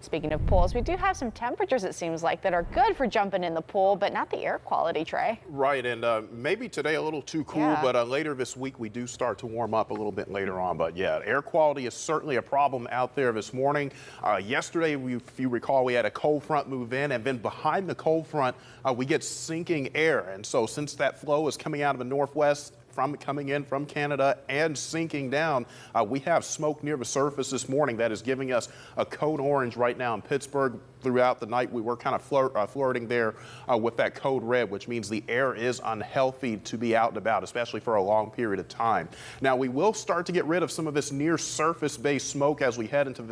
Speaking of pools, we do have some temperatures, it seems like, that are good for jumping in the pool, but not the air quality, Trey. Right, and maybe today a little too cool, Yeah. but later this week we do start to warm up a little bit later on. But yeah, air quality is certainly a problem out there this morning. Yesterday, if you recall, we had a cold front move in, and then behind the cold front, we get sinking air. And so since that flow is coming out of the northwest, coming in from Canada and sinking down, we have smoke near the surface this morning that is giving us a code orange right now in Pittsburgh. Throughout the night, we were kind of flirting there with that code red, which means the air is unhealthy to be out and about, especially for a long period of time. Now, we will start to get rid of some of this near surface-based smoke as we head into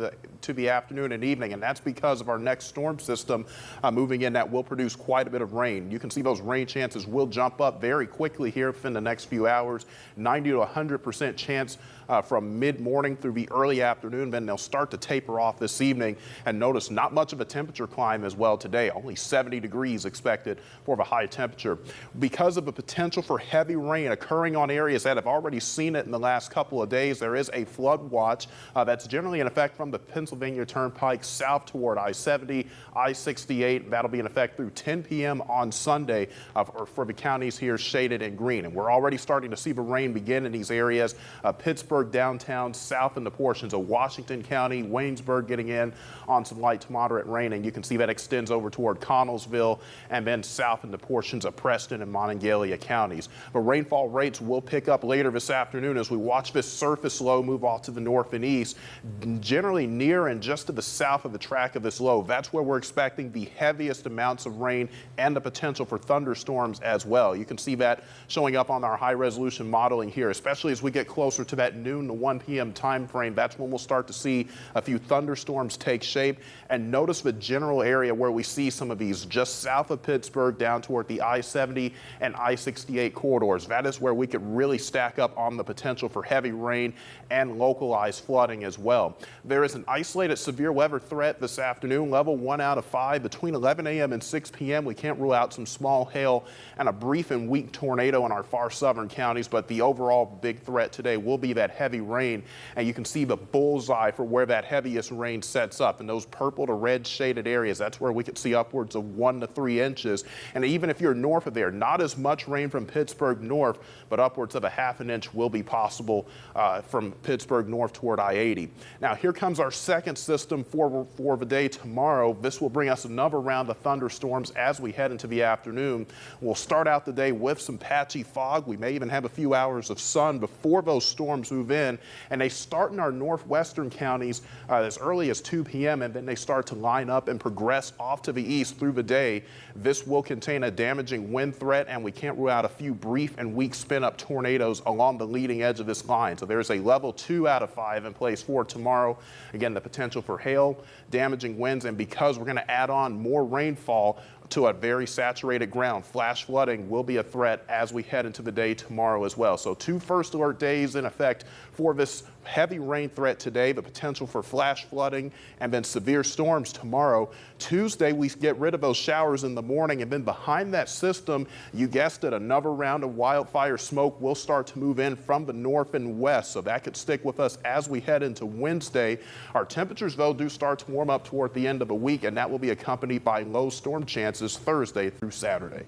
the afternoon and evening, and that's because of our next storm system moving in that will produce quite a bit of rain. You can see those rain chances will jump up very quickly here within the next few hours. 90 to 100% chance from mid-morning through the early afternoon. Then they'll start to taper off this evening. And notice not much of a temperature climb as well today. Only 70 degrees expected for the high temperature. Because of the potential for heavy rain occurring on areas that have already seen it in the last couple of days, there is a flood watch that's generally in effect from the Pennsylvania Turnpike south toward I-70, I-68. That'll be in effect through 10 p.m. on Sunday for the counties here shaded in green. And we're already starting to see the rain begin in these areas. Pittsburgh downtown, south into portions of Washington County, Waynesburg getting in on some light to moderate rain, and you can see that extends over toward Connellsville and then south into portions of Preston and Monongalia counties. The rainfall rates will pick up later this afternoon as we watch this surface low move off to the north and east, generally near and just to the south of the track of this low. That's where we're expecting the heaviest amounts of rain and the potential for thunderstorms as well. You can see that showing up on our high resolution modeling here, especially as we get closer to that noon to 1 p.m. time frame. That's when we'll start to see a few thunderstorms take shape. And notice the general area where we see some of these just south of Pittsburgh down toward the I-70 and I-68 corridors. That is where we could really stack up on the potential for heavy rain and localized flooding as well. There is an isolated severe weather threat this afternoon, level 1 out of 5 between 11 a.m. and 6 p.m. We can't rule out some small hail and a brief and weak tornado in our far southern counties, but the overall big threat today will be that heavy rain. And you can see the bullseye for where that heaviest rain sets up in those purple to red shaded areas. That's where we could see upwards of 1 to 3 inches. And even if you're north of there, not as much rain from Pittsburgh north, but upwards of a ½ an inch will be possible from Pittsburgh north toward I-80. Now here comes our second system for the day tomorrow. This will bring us another round of thunderstorms as we head into the afternoon. We'll start out the day with some patchy fog. We may even have a few hours of sun before those storms move in, and they start in our northwestern counties as early as 2 p.m. and then they start to line up and progress off to the east through the day. This will contain a damaging wind threat, and we can't rule out a few brief and weak spin-up tornadoes along the leading edge of this line. So there's a level 2 out of 5 in place for tomorrow. Again, the potential for hail, damaging winds, and because we're going to add on more rainfall to a very saturated ground, flash flooding will be a threat as we head into the day tomorrow as well. So 2 first alert days in effect for this heavy rain threat today, the potential for flash flooding and then severe storms tomorrow. Tuesday, we get rid of those showers in the morning, and then behind that system, you guessed it, another round of wildfire smoke will start to move in from the north and west. So that could stick with us as we head into Wednesday. Our temperatures, though, do start to warm up toward the end of the week, and that will be accompanied by low storm chances Thursday through Saturday.